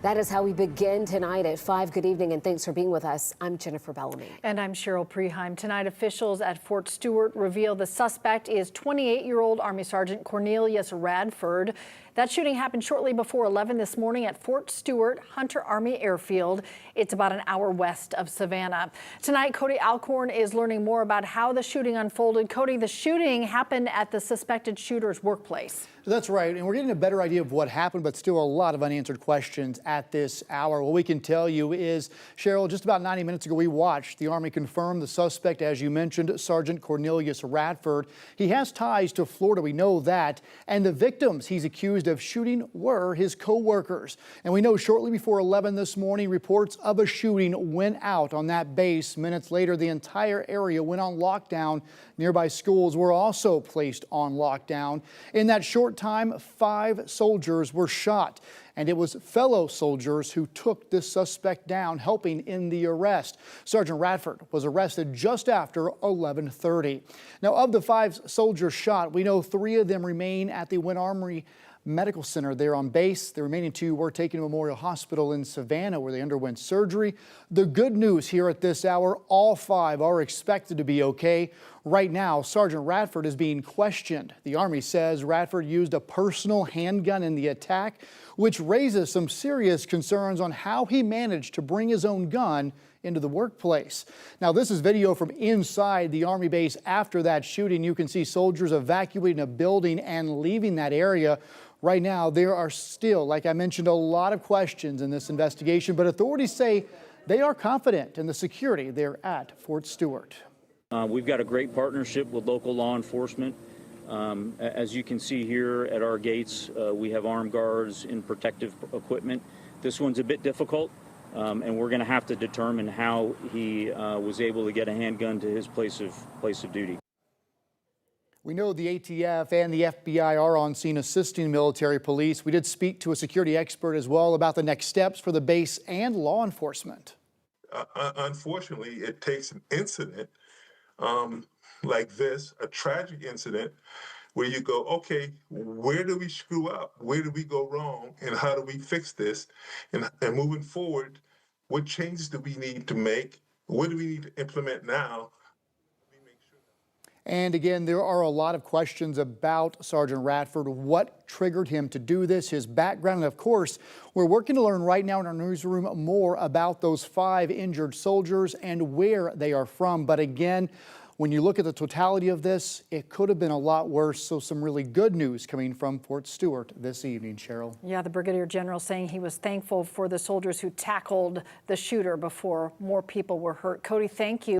That is how we begin tonight at 5. Good evening and thanks for being with us. I'm Jennifer Bellamy. And I'm Cheryl Preheim. Tonight, officials at Fort Stewart reveal the suspect is 28-year-old Army Sergeant Quornelius Radford. That shooting happened shortly before 11 this morning at Fort Stewart Hunter Army Airfield. It's about an hour west of Savannah. Tonight, Cody Alcorn is learning more about how the shooting unfolded. Cody, the shooting happened at the suspected shooter's workplace. That's right, and we're getting a better idea of what happened, but still a lot of unanswered questions at this hour. What we can tell you is, Cheryl, just about 90 minutes ago, we watched the Army confirm the suspect, as you mentioned, Sergeant Quornelius Radford. He has ties to Florida, we know that, and the victims he's accused of shooting were his co-workers. And we know shortly before 11 this morning, reports of a shooting went out on that base. Minutes later, the entire area went on lockdown. Nearby schools were also placed on lockdown. In that short time, 5 soldiers were shot, and it was fellow soldiers who took this suspect down, helping in the arrest. Sergeant Radford was arrested just after 11:30. Now, of the 5 soldiers shot, we know 3 of them remain at the Wynn Armory Medical Center there on base. The remaining 2 were taken to Memorial Hospital in Savannah, where they underwent surgery. The good news here at this hour, all 5 are expected to be okay. Right now, Sergeant Radford is being questioned. The Army says Radford used a personal handgun in the attack, which raises some serious concerns on how he managed to bring his own gun into the workplace. Now, this is video from inside the Army base after that shooting. You can see soldiers evacuating a building and leaving that area. Right now, there are still, like I mentioned, a lot of questions in this investigation, but authorities say they are confident in the security there at Fort Stewart. We've got a great partnership with local law enforcement. As you can see here at our gates, we have armed guards in protective equipment. This one's a bit difficult, and we're going to have to determine how he was able to get a handgun to his place of duty. We know the ATF and the FBI are on scene assisting military police. We did speak to a security expert as well about the next steps for the base and law enforcement. Unfortunately, it takes an incident like this, a tragic incident, where you go, okay, where do we screw up? Where do we go wrong? And how do we fix this? And moving forward, what changes do we need to make? What do we need to implement now? And again, there are a lot of questions about Sergeant Radford, what triggered him to do this, his background, and of course, we're working to learn right now in our newsroom more about those 5 injured soldiers and where they are from. But again, when you look at the totality of this, it could have been a lot worse. So some really good news coming from Fort Stewart this evening, Cheryl. Yeah, the Brigadier General saying he was thankful for the soldiers who tackled the shooter before more people were hurt. Cody, thank you.